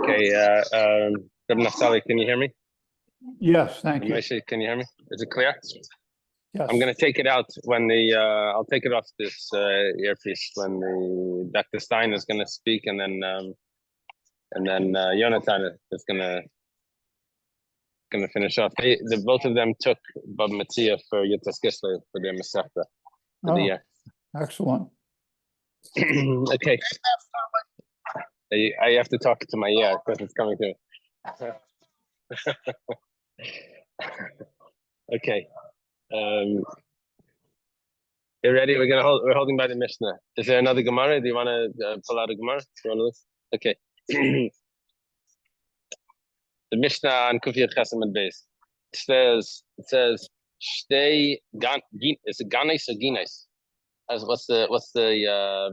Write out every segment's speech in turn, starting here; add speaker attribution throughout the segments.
Speaker 1: Okay, Rabbi Naftali, can you hear me?
Speaker 2: Yes, thank you.
Speaker 1: Moshe, can you hear me? Is it clear?
Speaker 2: Yes.
Speaker 1: I'm going to take it out when I'll take it off this earpiece when Dr. Stein is going to speak, and then Yonatan is going to finish off. Both of them took Bab Metzia for Yitzhak Kislev for their Masechta for the year.
Speaker 2: Excellent.
Speaker 1: Okay. I have to talk to my ear because it's coming through. Okay. You ready? We're holding by the Mishnah. Is there another Gemara? Do you want to pull out a Gemara? Okay. The Mishnah on Kufiyat Chesam and Beis. It says Shtei Gan. Is it Ganes or Gines? What's the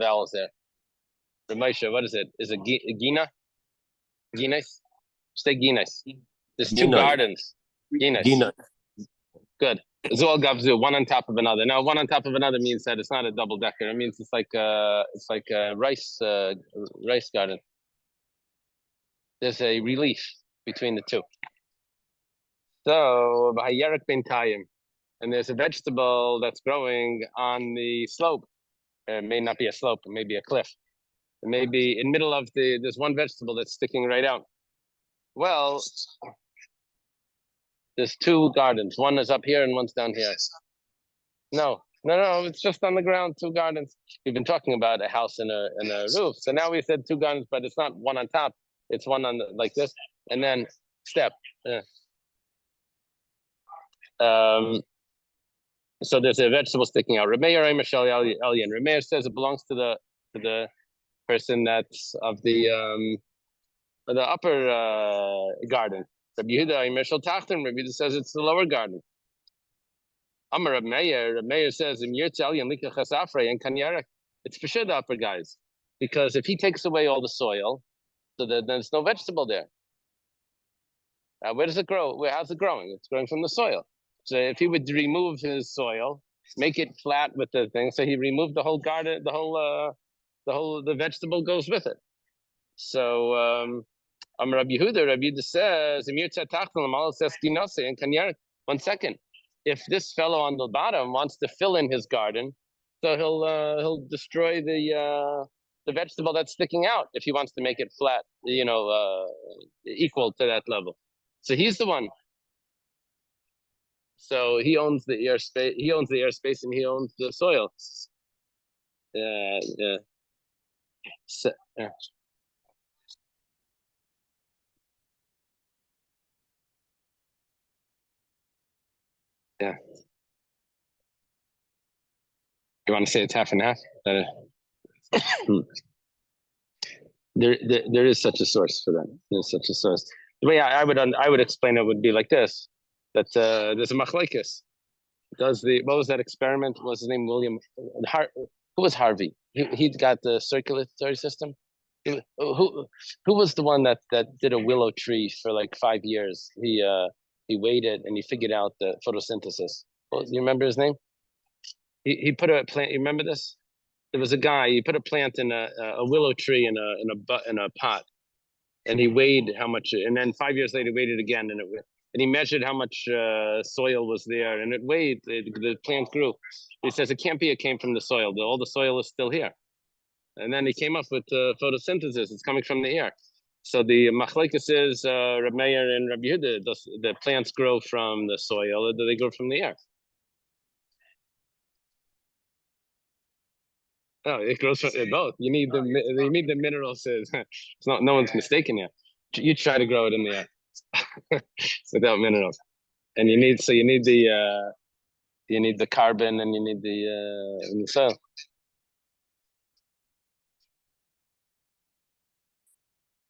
Speaker 1: vowels there? Ramesha, what is it? Is it Gina? Gines? Shtei Gines. There's two gardens. Gines. Good. Zol Gavzu, one on top of another. Now, one on top of another means that it's not a double decker. It means it's like a rice garden. There's a relief between the two. So, V'hayerak ben Tayim, and there's a vegetable that's growing on the slope. It may not be a slope, it may be a cliff. It may be in middle of there's one vegetable that's sticking right out. Well, there's two gardens. One is up here and one's down here. No, it's just on the ground, two gardens. We've been talking about a house and a roof. So now we said two gardens, but it's not one on top. It's one on like this, and then step. So there's a vegetable sticking out. Rameir Rameir says it belongs to the person that's of the upper garden. Rabbi Yehuda says it's the lower garden. Amar Rabbi Meir says it's for sure the upper guys, because if he takes away all the soil, so then there's no vegetable there. Where does it grow? How's it growing? It's growing from the soil. So if he would remove his soil, make it flat with the thing, so he removed the whole garden, the vegetable goes with it. So Rabbi Yehuda says, one second. If this fellow on the bottom wants to fill in his garden, so he'll destroy the vegetable that's sticking out if he wants to make it flat, equal to that level. So he's the one. So he owns the airspace. He owns the airspace, and he owns the soil. Yeah. So, yeah. Yeah. You want to say it's half and half? There is such a source for that. There's such a source. The way I would explain it would be like this: that there's a machlekes. What was that experiment? What was his name? William. Who was Harvey? He got the circulatory system. Who was the one that did a willow tree for like 5 years? He waited and he figured out the photosynthesis. Do you remember his name? He put a plant. You remember this? There was a guy. He put a plant in a willow tree in a pot, and he weighed how much. And then 5 years later, he weighed it again, and he measured how much soil was there, and it weighed. The plant grew. He says it can't be. It came from the soil. All the soil is still here. And then he came up with photosynthesis. It's coming from the air. So the machlekes is Rabbi Meir and Rabbi Yehuda. The plants grow from the soil, or do they grow from the air? No, it grows from both. You need the minerals. No one's mistaken you. You try to grow it in the air without minerals, and you need the carbon, and you need the soil.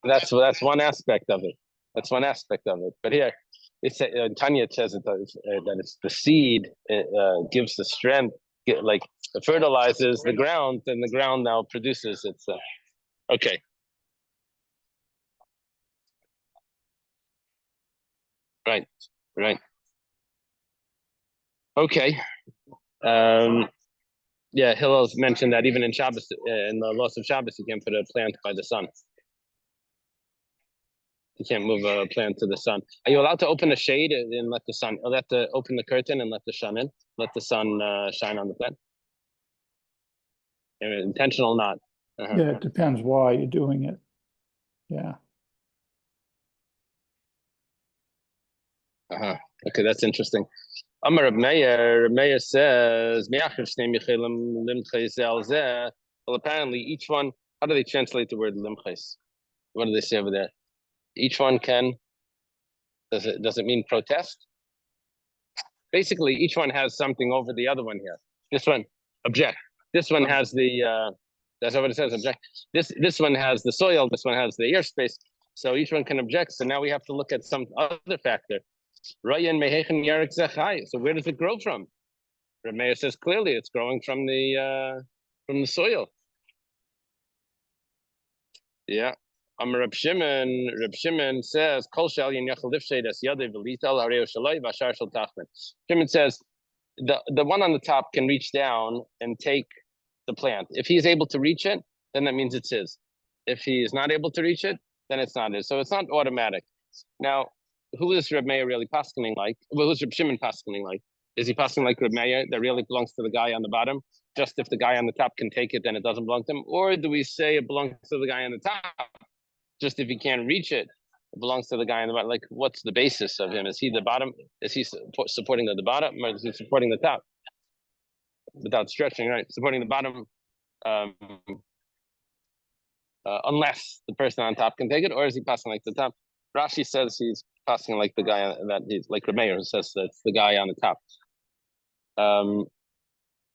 Speaker 1: That's one aspect of it. That's one aspect of it. But here, Tanya says that it's the seed. It gives the strength. Like it fertilizes the ground, and the ground now produces its. Okay. Right. Okay. Yeah, Hillel's mentioned that even in Shabbos, in the laws of Shabbos, you can't put a plant by the sun. You can't move a plant to the sun. Are you allowed to open the shade and let the sun, or open the curtain and let the sun in? Let the sun shine on the plant? Intentional or not?
Speaker 2: Yeah, it depends why you're doing it. Yeah.
Speaker 1: Okay, that's interesting. Amar Reb Meir says, well, apparently each one, how do they translate the word limches? What do they say over there? Each one can, does it mean protest? Basically, each one has something over the other one here. This one, object. This one has the, that's what it says, object. This one has the soil, this one has the airspace. So each one can object. So now we have to look at some other factor. So where does it grow from? Rameir says clearly it's growing from the soil. Yeah. Reb Shimon says, Kol Shimon says the one on the top can reach down and take the plant. If he's able to reach it, then that means it's his. If he is not able to reach it, then it's not his. So it's not automatic. Now, who is Reb Meir really paskening like? Well, who's Reb Shimon paskening like? Is he paskening like Reb Meir that really belongs to the guy on the bottom? Just if the guy on the top can take it, then it doesn't belong to him? Or do we say it belongs to the guy on the top? Just if he can't reach it, it belongs to the guy on the bottom. Like, what's the basis of him? Is he the bottom? Is he supporting the bottom, or is he supporting the top? Without stretching, right? Supporting the bottom, unless the person on top can take it, or is he passing like the top? Rashi says he's passing like the guy that he's like Rameir, who says that it's the guy on the top.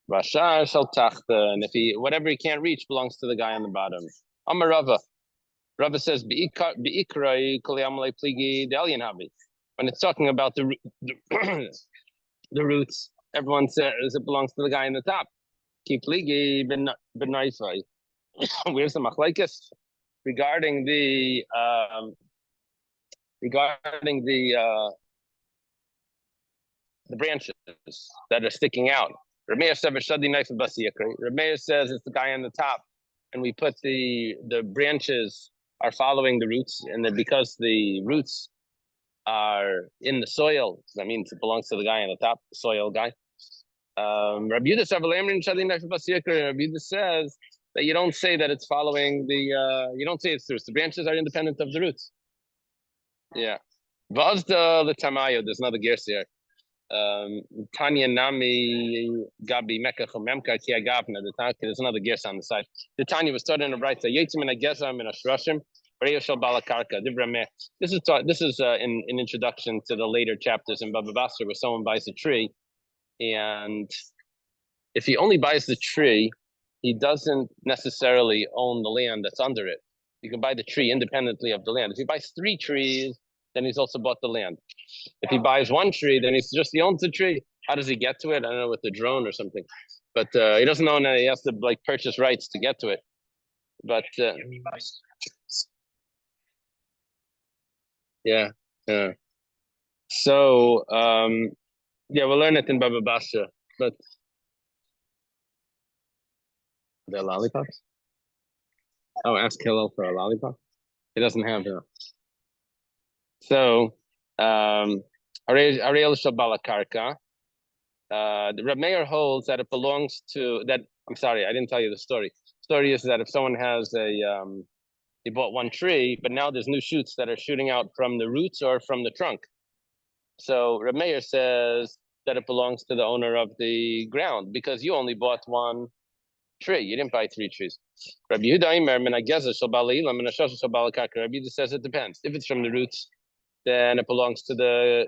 Speaker 1: Rashar shall tachta, and if whatever he can't reach belongs to the guy on the bottom. Amar Rava. Rava says beikrai koliamalei pligi delian habi. When it's talking about the roots, everyone says it belongs to the guy on the top. Ki pligi benaifai. Where's the machlekes regarding the branches that are sticking out? Rameir says it's the guy on the top, and we put the branches are following the roots, and then because the roots are in the soil, that means it belongs to the guy on the top, the soil guy. Rabbi Yehuda says that you don't say that it's following the, you don't say it's roots. The branches are independent of the roots. Yeah. The Tamayo, there's another gears here. Tanya Nami Gabi Mekach Memka Kia Gavna. There's another gears on the side. The Tanya was started in a bright side. Yetzim and Agezam and Ashrashim. This is in introduction to the later chapters in Baba Basra where someone buys a tree, and if he only buys the tree, he doesn't necessarily own the land that's under it. You can buy the tree independently of the land. If he buys 3 trees, then he's also bought the land. If he buys 1 tree, then he owns the tree. How does he get to it? I don't know, with the drone or something. But he doesn't own it. He has to like purchase rights to get to it. But yeah. So yeah, we'll learn it in Baba Basra. But they're lollipops? Oh, ask Hillel for a lollipop. He doesn't have it. So Ariel Shabalakarka. The Reb Meir holds that it belongs to that. I'm sorry, I didn't tell you the story. The story is that if someone has he bought 1 tree, but now there's new shoots that are shooting out from the roots or from the trunk. So Reb Meir says that it belongs to the owner of the ground because you only bought 1 tree. You didn't buy 3 trees. Rabbi Yehuda says it depends. If it's from the roots, then it belongs to the.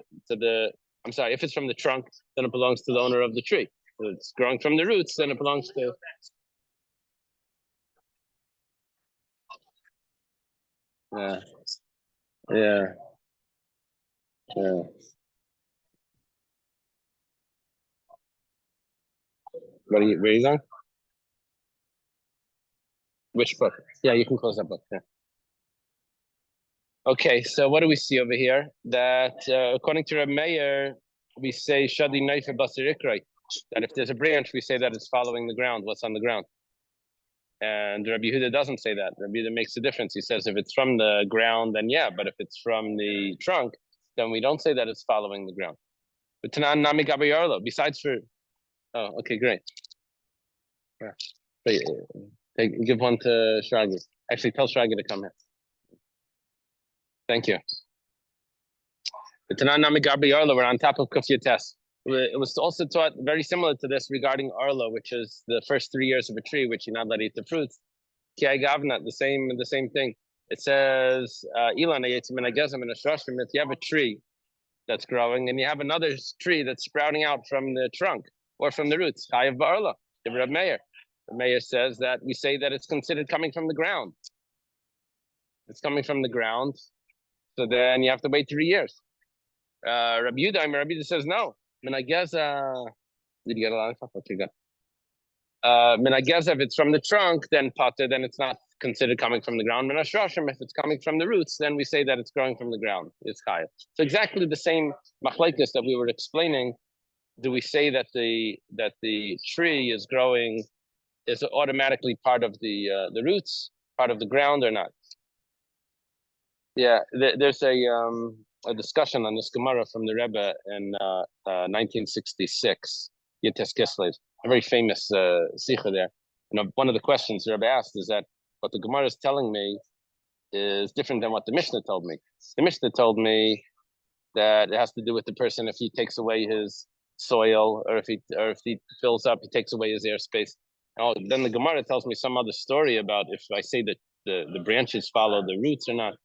Speaker 1: I'm sorry. If it's from the trunk, then it belongs to the owner of the tree. If it's growing from the roots, then it belongs to. Yeah. Yeah. Yeah. Where are you going? Which book? Yeah, you can close that book. Yeah. Okay, so what do we see over here? That according to Reb Meir, we say Shadi Naifa Basar Ikrai. that if there's a branch, we say that it's following the ground, what's on the ground. And Rabbi Yehuda doesn't say that. Rabbi Yehuda makes a difference. He says if it's from the ground, then yeah, but if it's from the trunk, then we don't say that it's following the ground. But Tanan Nami Gabi Yarlo, besides for, oh, okay, great. Yeah. Give one to Shragi. Actually, tell Shragi to come here. Thank you. The Tanan Nami Gabi Yarlo, we're on top of Kufya test. It was also taught very similar to this regarding Arlo, which is the first 3 years of a tree, which you're not allowed to eat the fruits. Kiai Gavna, the same thing. It says, Ilan, if you have a tree that's growing and you have another tree that's sprouting out from the trunk or from the roots, Chayav Ba'arla, the Reb Meir. The Meir says that we say that it's considered coming from the ground. It's coming from the ground. So then you have to wait 3 years. Rabbi Yehuda says no. I mean, I guess, did you get a lot of stuff? Okay, good. I mean, I guess if it's from the trunk, then potter, then it's not considered coming from the ground. If it's coming from the roots, then we say that it's growing from the ground. It's chayil. So exactly the same machlekes that we were explaining. Do we say that the tree is growing, is automatically part of the roots, part of the ground, or not? Yeah, there's a discussion on this Gemara from the Rebbe in 1966, Yites Kislev, a very famous sikha there. And one of the questions the Rebbe asked is that what the Gemara is telling me is different than what the Mishnah told me. The Mishnah told me that it has to do with the person if he takes away his soil, or if he fills up, he takes away his airspace. Oh, then the Gemara tells me some other story about if I say that the branches follow the roots or not.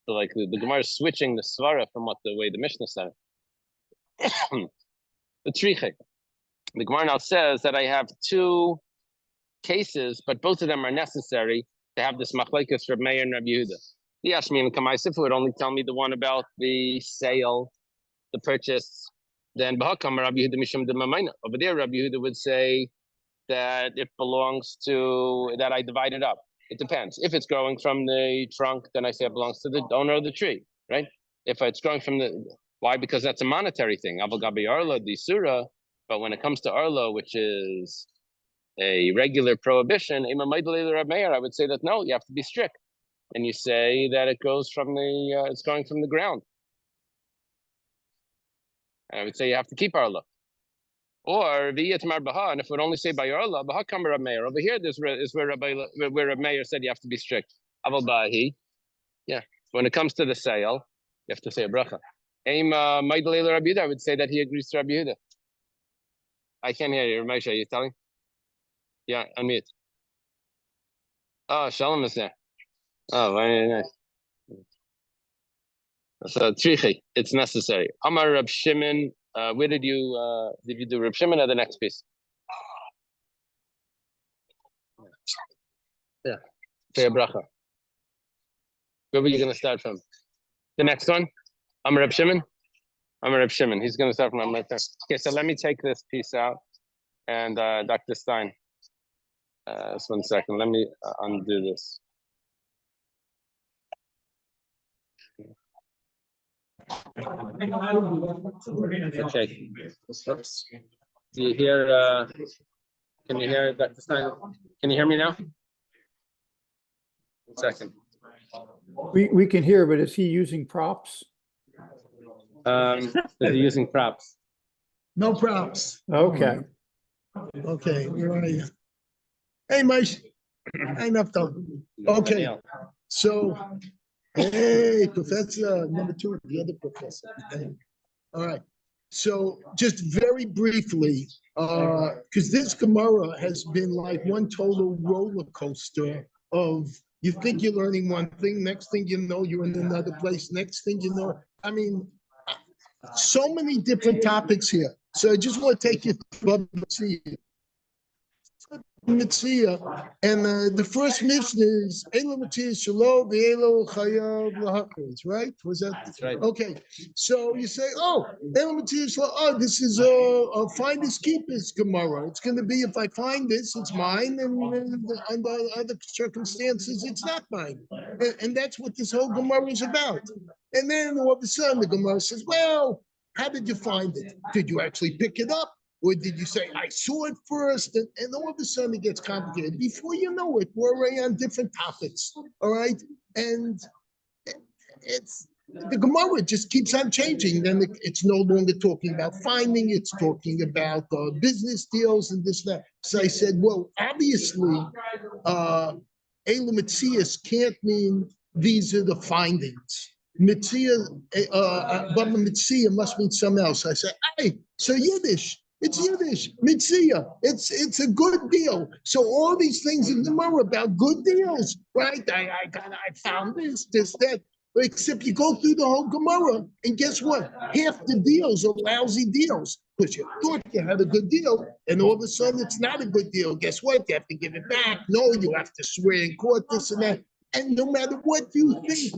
Speaker 1: So like the Gemara is switching the svara from the way the Mishnah said it. The triche. The Gemara now says that I have 2 cases, but both of them are necessary to have this machlekes Reb Meir and Reb Yehuda. The Yashmi and Kamaisif would only tell me the one about the sale, the purchase. Then Bahakam Reb Yehuda Mishum de Mamayna. Over there, Reb Yehuda would say that it belongs to, that I divide it up. It depends. If it's growing from the trunk, then I say it belongs to the owner of the tree, right? If it's growing from why? Because that's a monetary thing. Aval Gabi Arlo, the Surah. But when it comes to Arlo, which is a regular prohibition, I would say that no, you have to be strict. And you say that it goes from it's going from the ground. And I would say you have to keep Arlo. Or V'yetmar Baha, and if it would only say by Arla, Baha Kam Reb Meir. Over here, this is where Reb Meir said you have to be strict. Aval Bahi, yeah. When it comes to the sale, you have to say a bracha. Aim Maidalei Rabbi Yehuda, I would say that he agrees to Rabbi Yehuda. I can't hear you, Ramesha. Are you telling? Yeah, unmute. Oh, Shalom is there. Oh, very nice. So trichi, it's necessary. Amar Reb Shimon. Where did you do Reb Shimon or the next piece? Yeah, say a bracha. Where were you going to start from? The next one? Amar Reb Shimon? Amar Reb Shimon. He's going to start from Amar Reb Shimon. Okay, so let me take this piece out. And Dr. Stein, just 1 second. Let me undo this. Okay. Do you hear? Can you hear Dr. Stein? Can you hear me now? 1 second.
Speaker 2: We can hear, but is he using props?
Speaker 1: Is he using props?
Speaker 3: No props.
Speaker 2: Okay.
Speaker 3: Okay, where are you? Hey, Maish. Enough done. Okay, so, hey, Professor number 2, the other professor. All right. So just very briefly, because this Gemara has been like one total roller coaster of you think you're learning one thing, next thing you know, you're in another place, next thing you know, I mean, so many different topics here. So I just want to take you through Metzia, and the first Mishnah is Elo Metzia Shalom V'Elo Chayav Lahakos, right? Was that?
Speaker 1: That's right.
Speaker 3: Okay, so you say, oh, Elo Metzia Shalom. Oh, this is a finders keepers Gemara. It's going to be if I find this, it's mine, and under other circumstances, it's not mine, and that's what this whole Gemara is about. And then all of a sudden, the Gemara says, well, how did you find it? Did you actually pick it up? Or did you say, I saw it first? And all of a sudden it gets complicated. Before you know it, we're already on different topics. All right. And it's the Gemara just keeps on changing. Then it's no longer talking about finding, it's talking about business deals and this, that. So I said, well, obviously, Ela Metzias can't mean these are the findings. Metzia, Baba Metzia must mean something else. I said, hey, so Yiddish. It's Yiddish, Metzia. It's a good deal. So all these things in the Gemara about good deals, right? I found this, that. Except you go through the whole Gemara, and guess what? Half the deals are lousy deals because you thought you had a good deal, and all of a sudden it's not a good deal. Guess what? You have to give it back. No, you have to swear in court, this and that. And no matter what you think,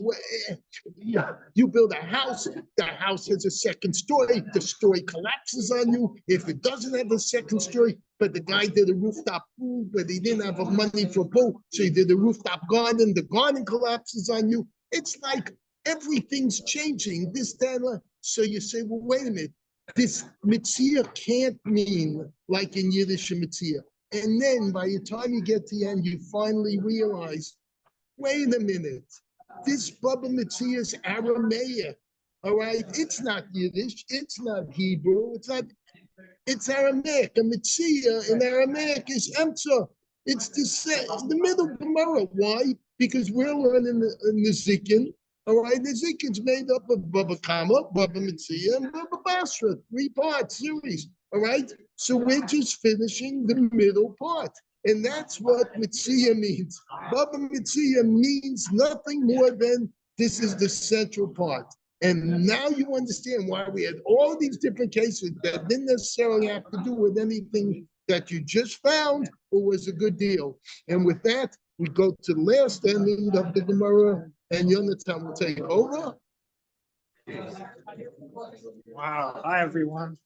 Speaker 3: you build a house, the house has a second story, the story collapses on you. If it doesn't have a second story, but the guy did a rooftop pool, but he didn't have money for a pool, so he did a rooftop garden, the garden collapses on you. It's like everything's changing, this, that. So you say, well, wait a minute, this Metzia can't mean like in Yiddish Metzia. And then by the time you get to the end, you finally realize, wait a minute, this Baba Metzia is Aramaic, all right? It's not Yiddish, it's not Hebrew, it's Aramaic. A Metzia in Aramaic is Emtza. It's the middle Gemara. Why? Because we're learning the Zikin, all right? The Zikin's made up of Baba Kama, Baba Metzia, and Baba Basra, 3-part series, all right? So we're just finishing the middle part. And that's what Metzia means. Baba Metzia means nothing more than this is the central part. And now you understand why we had all these different cases that didn't necessarily have to do with anything that you just found or was a good deal. And with that, we go to the last ending of the Gemara, and Yonatan will take over.
Speaker 4: Wow. Hi, everyone.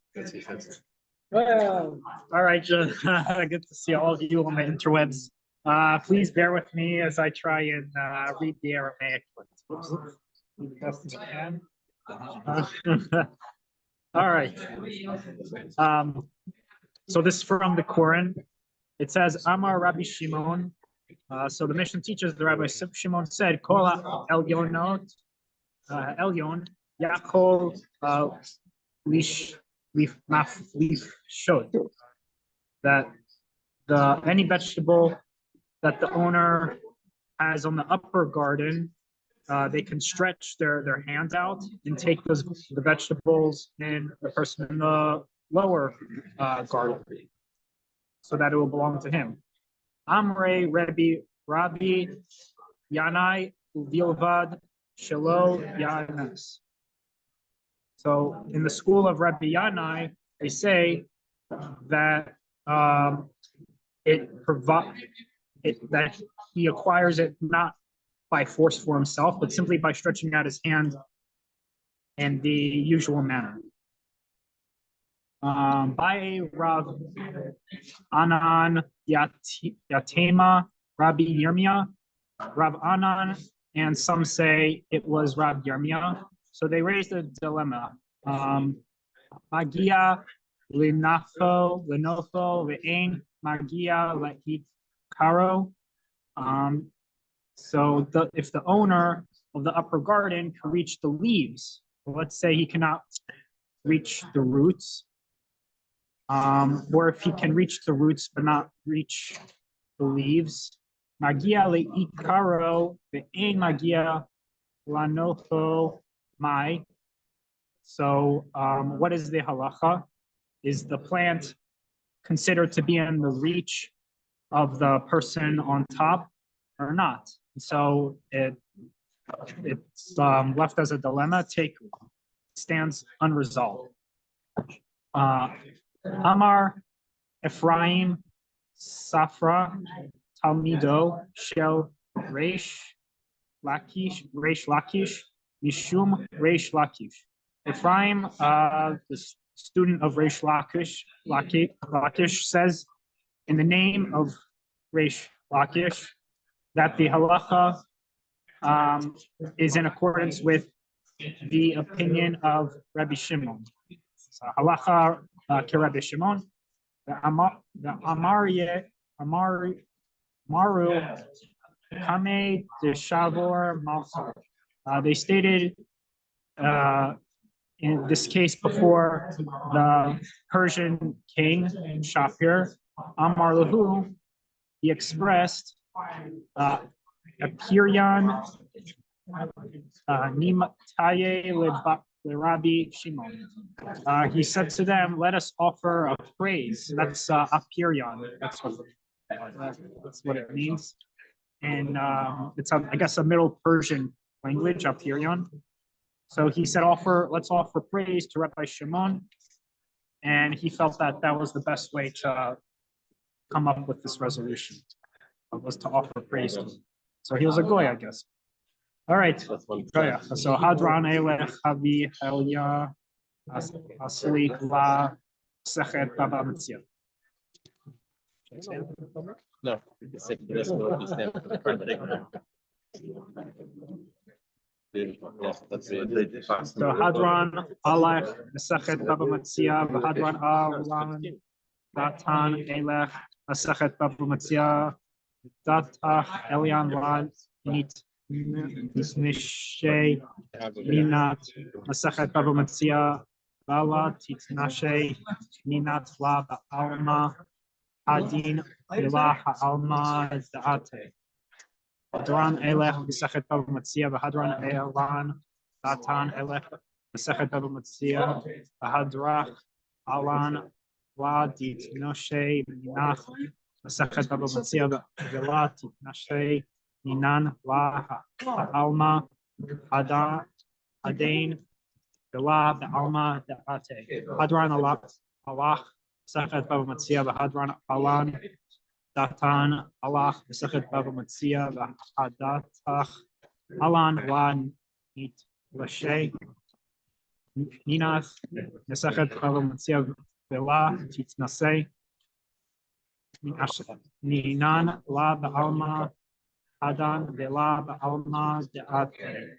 Speaker 4: Well, all right, good to see all of you on the interwebs. Please bear with me as I try and read the Aramaic. All right. So this is from the Quran. It says, Amar Rabbi Shimon. So the mission teaches the Rabbi Shimon said, Kol Elyon Yakol leaf showed that any vegetable that the owner has on the upper garden, they can stretch their hands out and take the vegetables in the person in the lower garden, so that it will belong to him. Amre Rabbi Yanai Uvilvad Shelo Yanas. So in the school of Rabbi Yanai, they say that that he acquires it not by force for himself, but simply by stretching out his hand in the usual manner. By Rav Anan Yatema Rabbi Yirmiyah, Rav Anan, and some say it was Rav Yirmiyah. So they raised a dilemma. Magia linafo ve'ein magia le'ikaro. So if the owner of the upper garden can reach the leaves, let's say he cannot reach the roots, or if he can reach the roots but not reach the leaves, magia le'ikaro ve'ein magia lanofo mai. So what is the halacha? Is the plant considered to be in the reach of the person on top or not? So it's left as a dilemma. Stands unresolved. Amar Ephraim Safra Talmido Shel Reish Lakish Mishum Reish Lakish. Ephraim, the student of Reish Lakish, says in the name of Reish Lakish that the halacha is in accordance with the opinion of Rabbi Shimon. So halacha ke Rabbi Shimon, Maru Kame de Shavor Malsa. They stated in this case before the Persian king Shapir Amar Lahu, he expressed a Pirion Nimataye Rabbi Shimon. He said to them, "Let us offer a praise." That's Apirion. That's what it means, and it's I guess a Middle Persian language, Apirion. So he said, let's offer praise to Rabbi Shimon, and he felt that that was the best way to come up with this resolution, was to offer praise to him. So he was a goy, I guess. All right. So Hadran Elech Havi Elia Aslik La Sechet Baba Metzia.
Speaker 1: No, this will be stamped for the card. Yes, that's it.
Speaker 4: So Hadran Alech Sechet Baba Metzia, Hadran Alan Datan Elech Sechet Baba Metzia, Datach Elian Lan Nit Mishe Ninat Masachet Baba Metzia Bala Titnashe Ninat La Alma Adin Ilah Alma Daate Hadran Elech Masachet Baba Metzia Hadran Elan Datan Elech Masachet Baba Metzia Hadrach Alan La Titnashe Ninat Masachet Baba Metzia Vela Titnashe Ninan La Alma Ada Adain Bela Alma Daate Hadran Allah Sechet Baba Metzia Hadran Alan Datan Allah Sechet Baba Metzia Hadatach Alan La Nit Lashe Ninas Sechet Baba Metzia Vela Titnase Ninan La Alma Adan Vela Alma Deate.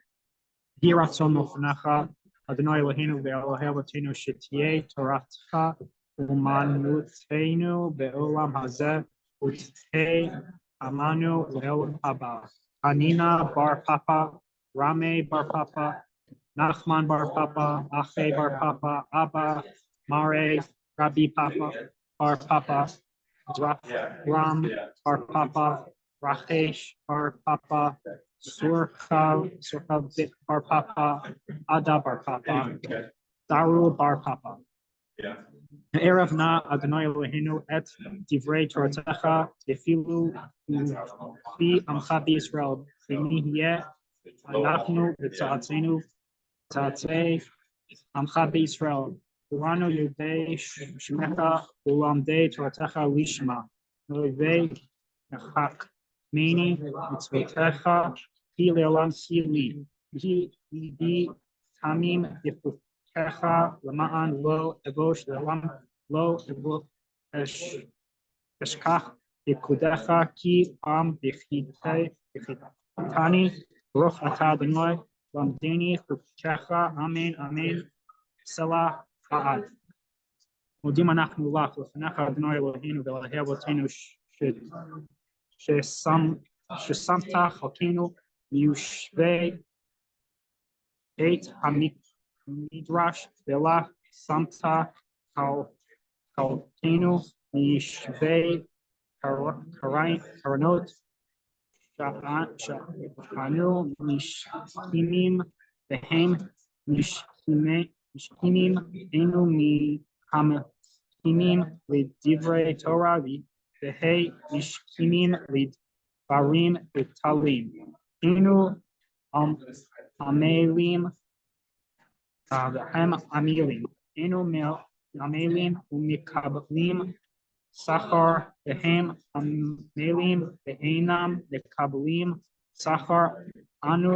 Speaker 4: Hi Ratzon Mofnecha Adonai Eloheinu ve'Elohei Avotenu shetie Toratcha u'manutenu be'olam hazeh u'tei amanu le'olam haba. Hanina bar Papa, Rame bar Papa, Nachman bar Papa, Ache bar Papa, Abba, Mare, Rabbi Papa, bar Papa, Ram bar Papa, Rachesh bar Papa, Surcha bar Papa, Ada bar Papa, Daru bar Papa. Erev na Adonai Eloheinu et divrei Toratecha tefilu fi amcha b'Yisrael v'mi hiye אנחנו וצאצאנו צאצאי עמך בישראל כולנו יודעי שמך ולמדי תורתך לשמה ולהווי מחכמני מצוותיך כי לעולם היא לי כי ליבי תמים בפניך למען לא אבוש לעולם לא אשכח פקודיך כי פעם בחיתני ברוך אתה אדוני למדני חוקיך אמן אמן סלח עד. מודים אנחנו לך לפניך אדוני אלוהינו ואלוהי אבותינו ששמת חלקנו מיושבי בית המדרש ולך שמת חלקנו מיושבי קרנות שאנו משכימים והם משכימים אינו מהמסכימים לדברי תורה והי משכימים לדברים בטלים. אינו עמלים והם עמלים. אינו עמלים ומקבלים שכר והם עמלים ואינם מקבלים שכר. אנו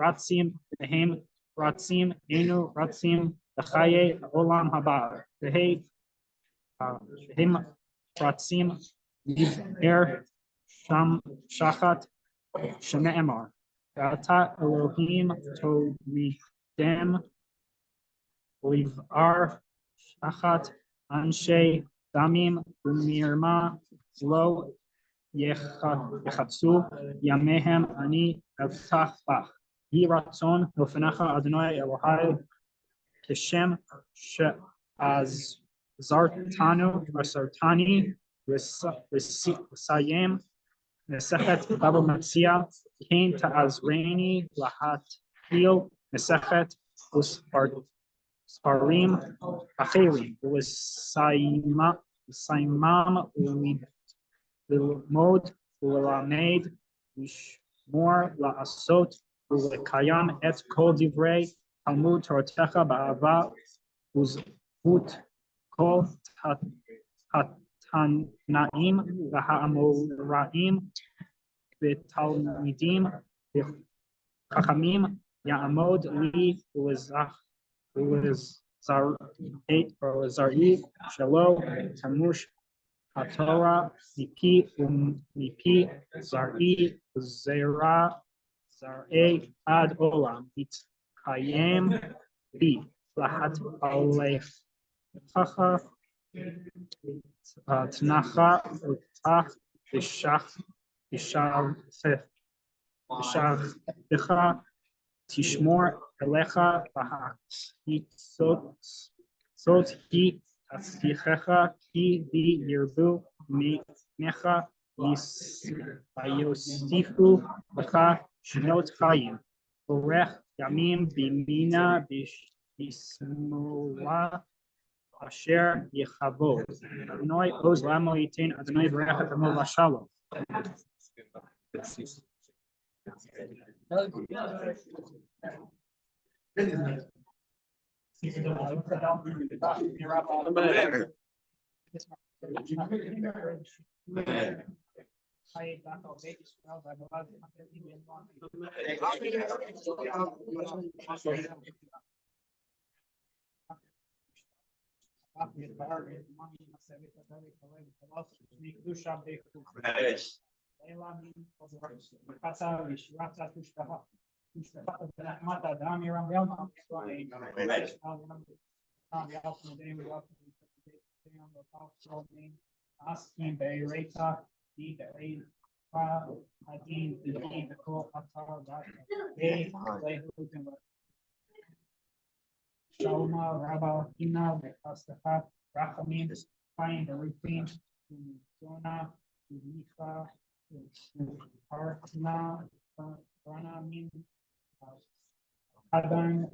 Speaker 4: רצים והם רצים, אינו רצים לחיי העולם הבא והם רצים לבאר שחת שנאמר ואתה אלוהים תולידם לבאר שחת אנשי דמים ומרמה לא יחצו ימיהם, אני אבטח בך. יהי רצון לפניך אדוני אלוהי, כשם שעזרתני לסיים מסכת בבא מציע, כן תעזרני להתחיל מסכת וספרים אחרים ולסיימם ללמוד וללמד, לשמור, לעשות ולקיים את כל דברי תלמוד תורתך באהבה וזכות כל התנאים והאמוראים ותלמידים חכמים, יעמוד לי ולזרעי שלא תמוש התורה מפי ומפי זרעי זרעי עד עולם, יתקיים בי להתהלכך תנחה אותך בשעתך תשמור אליך והחיצות היא תצליחך, כי בי ירבו ממך ויוסיפו לך שנות חיים, אורך ימים בימינה בשמאלה אשר יכבוד. אדוני עוז לעמו ייתן, אדוני יברך את עמו לשלום. Shalom, Rabba, Hina, Vestafa, Rachamim, find everything to Zona, to Micha, to Partna, Ranamin, Hadan,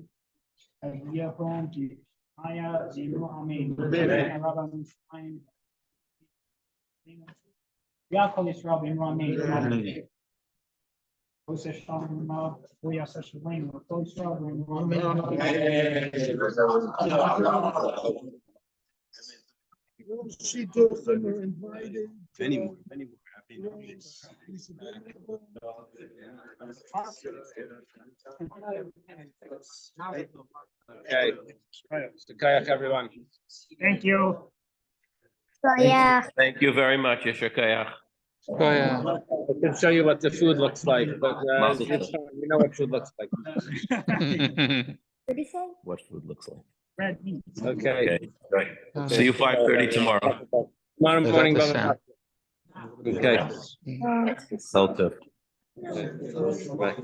Speaker 4: Yahon, to Maya, Zinu, Amen, Rabba, Mishmaim, Yaakov Yisrael, Ben Ramin, Jose Shalom, we are such a lane, we're close to
Speaker 3: She told them we're invited.
Speaker 5: Many more happy
Speaker 1: Okay. So kayak everyone.
Speaker 4: Thank you.
Speaker 6: So yeah,
Speaker 5: Thank you very much, Yasher Koyach.
Speaker 1: I can show you what the food looks like, but
Speaker 5: Maseches.
Speaker 1: it's fine. You know what food looks like.
Speaker 6: what did you say?
Speaker 5: What food looks like.
Speaker 4: Red meat.
Speaker 1: Okay.
Speaker 5: Okay, right. See you 5:30 tomorrow.
Speaker 1: Tomorrow morning.
Speaker 2: Bezrat
Speaker 1: Okay.
Speaker 6: Oh,
Speaker 5: Helter.
Speaker 1: Bye.